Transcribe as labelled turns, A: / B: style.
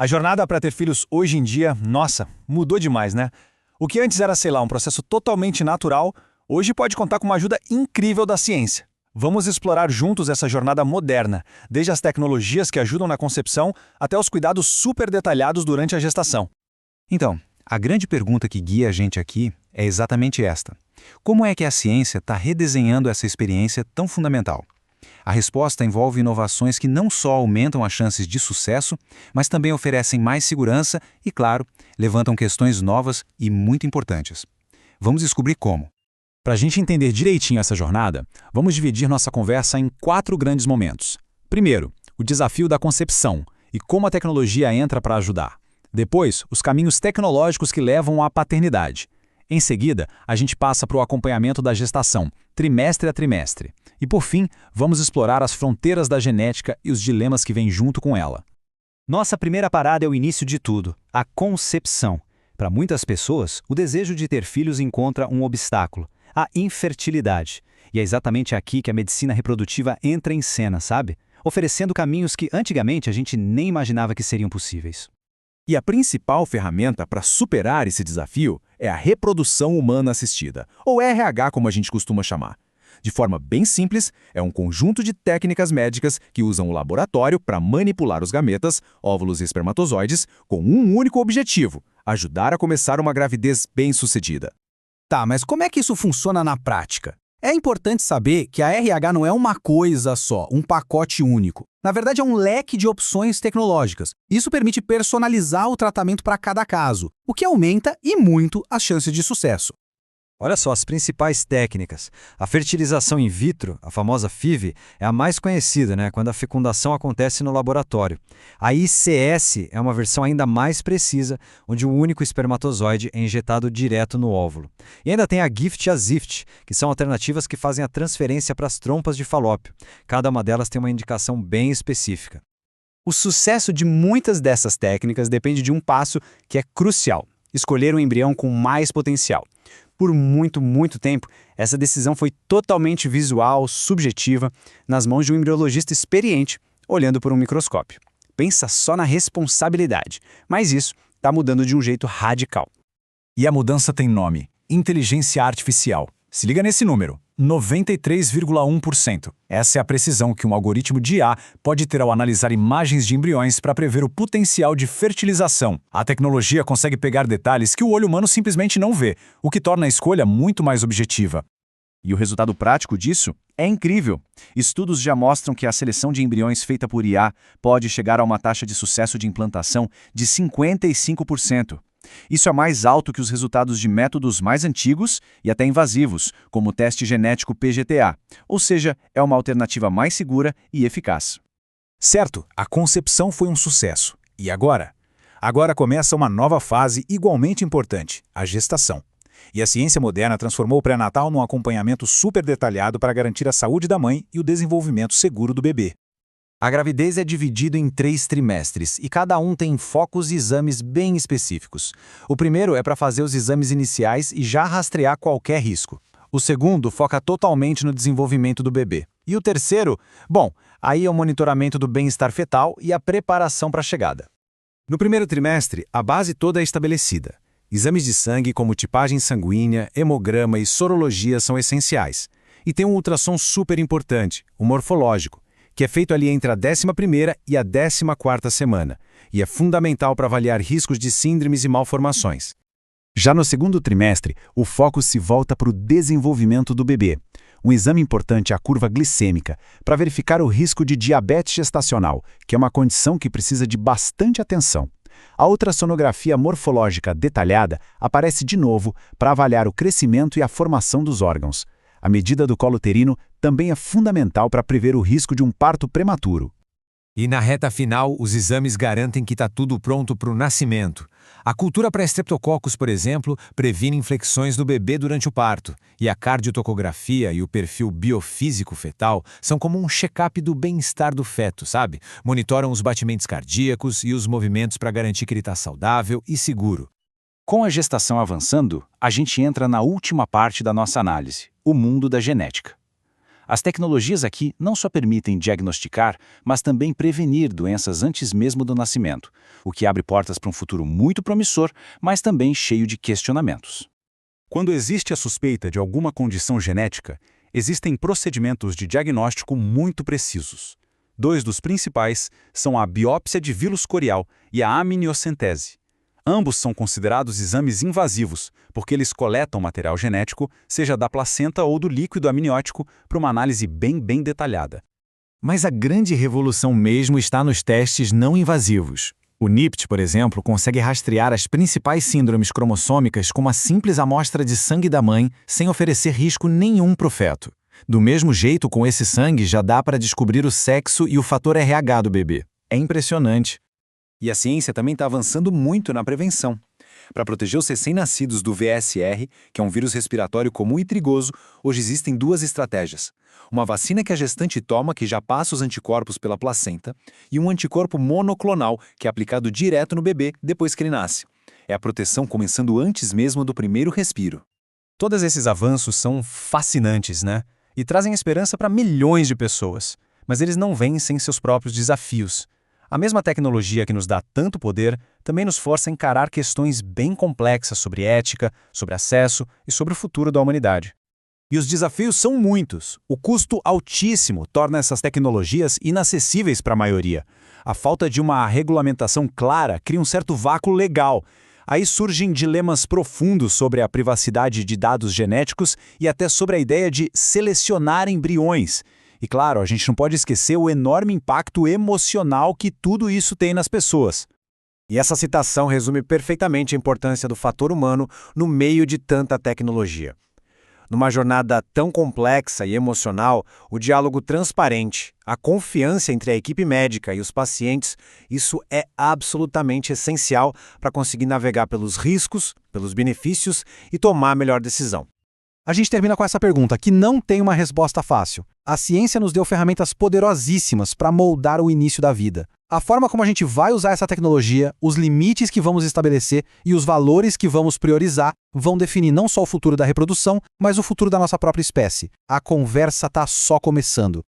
A: A jornada para ter filhos hoje em dia, nossa, mudou demais, né? O que antes era, sei lá, um processo totalmente natural, hoje pode contar com uma ajuda incrível da ciência. Vamos explorar juntos essa jornada moderna, desde as tecnologias que ajudam na concepção até os cuidados super detalhados durante a gestação.
B: Então, a grande pergunta que guia a gente aqui é exatamente esta. Como é que a ciência está redesenhando essa experiência tão fundamental? A resposta envolve inovações que não só aumentam as chances de sucesso, mas também oferecem mais segurança e, claro, levantam questões novas e muito importantes. Vamos descobrir como.
A: Para a gente entender direitinho essa jornada, vamos dividir nossa conversa em 4 grandes momentos. Primeiro, o desafio da concepção e como a tecnologia entra para ajudar. Depois, os caminhos tecnológicos que levam à paternidade. Em seguida, a gente passa para o acompanhamento da gestação, trimestre a trimestre. E por fim, vamos explorar as fronteiras da genética e os dilemas que vêm junto com ela.
C: Nossa primeira parada é o início de tudo, a concepção. Para muitas pessoas, o desejo de ter filhos encontra um obstáculo, a infertilidade. E é exatamente aqui que a medicina reprodutiva entra em cena, sabe? Oferecendo caminhos que antigamente a gente nem imaginava que seriam possíveis.
D: E a principal ferramenta para superar esse desafio é a reprodução humana assistida, ou RH como a gente costuma chamar. De forma bem simples, é um conjunto de técnicas médicas que usam o laboratório para manipular os gametas, óvulos e espermatozoides com um único objetivo: ajudar a começar uma gravidez bem-sucedida.
E: Tá, mas como é que isso funciona na prática? É importante saber que a RH não é uma coisa só, um pacote único. Na verdade, é um leque de opções tecnológicas. Isso permite personalizar o tratamento para cada caso, o que aumenta e muito as chances de sucesso.
C: Olha só as principais técnicas. A fertilização in vitro, a famosa FIV, é a mais conhecida, né, quando a fecundação acontece no laboratório. A ICS é uma versão ainda mais precisa, onde um único espermatozoide é injetado direto no óvulo. E ainda tem a GIFT e a ZIFT, que são alternativas que fazem a transferência para as trompas de falópio. Cada uma delas tem uma indicação bem específica.
E: O sucesso de muitas dessas técnicas depende de um passo que é crucial: escolher o embrião com mais potencial. Por muito tempo, essa decisão foi totalmente visual, subjetiva, nas mãos de um embriologista experiente, olhando por um microscópio. Pensa só na responsabilidade, mas isso está mudando de um jeito radical.
A: E a mudança tem nome: inteligência artificial. Se liga nesse número: 93,1%. Essa é a precisão que um algoritmo de IA pode ter ao analisar imagens de embriões para prever o potencial de fertilização. A tecnologia consegue pegar detalhes que o olho humano simplesmente não vê, o que torna a escolha muito mais objetiva.
D: E o resultado prático disso é incrível. Estudos já mostram que a seleção de embriões feita por IA pode chegar a uma taxa de sucesso de implantação de 55%. Isso é mais alto que os resultados de métodos mais antigos e até invasivos, como o teste genético PGT-A, ou seja, é uma alternativa mais segura e eficaz.
A: Certo, a concepção foi um sucesso. E agora? Agora começa uma nova fase igualmente importante: a gestação. E a ciência moderna transformou o pré-natal num acompanhamento super detalhado para garantir a saúde da mãe e o desenvolvimento seguro do bebê.
B: A gravidez é dividida em 3 trimestres e cada um tem focos e exames bem específicos. O primeiro é para fazer os exames iniciais e já rastrear qualquer risco. O segundo foca totalmente no desenvolvimento do bebê. E o terceiro, bom, aí é o monitoramento do bem-estar fetal e a preparação para a chegada. No primeiro trimestre, a base toda é estabelecida. Exames de sangue como tipagem sanguínea, hemograma e sorologia são essenciais. E tem um ultrassom super importante, o morfológico, que é feito ali entre a 11ª e a 14ª semana, e é fundamental para avaliar riscos de síndromes e malformações. Já no segundo trimestre, o foco se volta para o desenvolvimento do bebê. Um exame importante é a curva glicêmica, para verificar o risco de diabetes gestacional, que é uma condição que precisa de bastante atenção. A ultrassonografia morfológica detalhada aparece de novo para avaliar o crescimento e a formação dos órgãos. A medida do colo uterino também é fundamental para prever o risco de um parto prematuro.
F: E na reta final, os exames garantem que está tudo pronto para o nascimento. A cultura para estreptococcus, por exemplo, previne infecções do bebê durante o parto. E a cardiotocografia e o perfil biofísico fetal são como um check-up do bem-estar do feto, sabe? Monitoram os batimentos cardíacos e os movimentos para garantir que ele está saudável e seguro.
B: Com a gestação avançando, a gente entra na última parte da nossa análise, o mundo da genética.
D: As tecnologias aqui não só permitem diagnosticar, mas também prevenir doenças antes mesmo do nascimento, o que abre portas para um futuro muito promissor, mas também cheio de questionamentos.
A: Quando existe a suspeita de alguma condição genética, existem procedimentos de diagnóstico muito precisos. 2 dos principais são a biópsia de vírus corial e a amniocentese. Ambos são considerados exames invasivos, porque eles coletam material genético, seja da placenta ou do líquido amniótico, para uma análise bem detalhada.
B: Mas a grande revolução mesmo está nos testes não invasivos. O NIPT, por exemplo, consegue rastrear as principais síndromes cromossômicas com uma simples amostra de sangue da mãe, sem oferecer risco nenhum para o feto. Do mesmo jeito, com esse sangue já dá para descobrir o sexo e o fator RH do bebê. É impressionante.
E: E a ciência também está avançando muito na prevenção. Para proteger os recém-nascidos do VSR, que é um vírus respiratório comum e perigoso, hoje existem 2 estratégias. Uma vacina que a gestante toma, que já passa os anticorpos pela placenta, e um anticorpo monoclonal, que é aplicado direto no bebê depois que ele nasce. É a proteção começando antes mesmo do primeiro respiro.
A: Todos esses avanços são fascinantes, né? E trazem esperança para milhões de pessoas. Mas eles não vêm sem seus próprios desafios. A mesma tecnologia que nos dá tanto poder também nos força a encarar questões bem complexas sobre ética, sobre acesso e sobre o futuro da humanidade. E os desafios são muitos. O custo altíssimo torna essas tecnologias inacessíveis para a maioria. A falta de uma regulamentação clara cria um certo vácuo legal. Aí surgem dilemas profundos sobre a privacidade de dados genéticos e até sobre a ideia de selecionar embriões. E claro, a gente não pode esquecer o enorme impacto emocional que tudo isso tem nas pessoas.
B: E essa citação resume perfeitamente a importância do fator humano no meio de tanta tecnologia. Numa jornada tão complexa e emocional, o diálogo transparente, a confiança entre a equipe médica e os pacientes, isso é absolutamente essencial para conseguir navegar pelos riscos, pelos benefícios e tomar a melhor decisão.
A: A gente termina com essa pergunta, que não tem uma resposta fácil. A ciência nos deu ferramentas poderosíssimas para moldar o início da vida. A forma como a gente vai usar essa tecnologia, os limites que vamos estabelecer e os valores que vamos priorizar vão definir não só o futuro da reprodução, mas o futuro da nossa própria espécie. A conversa está só começando.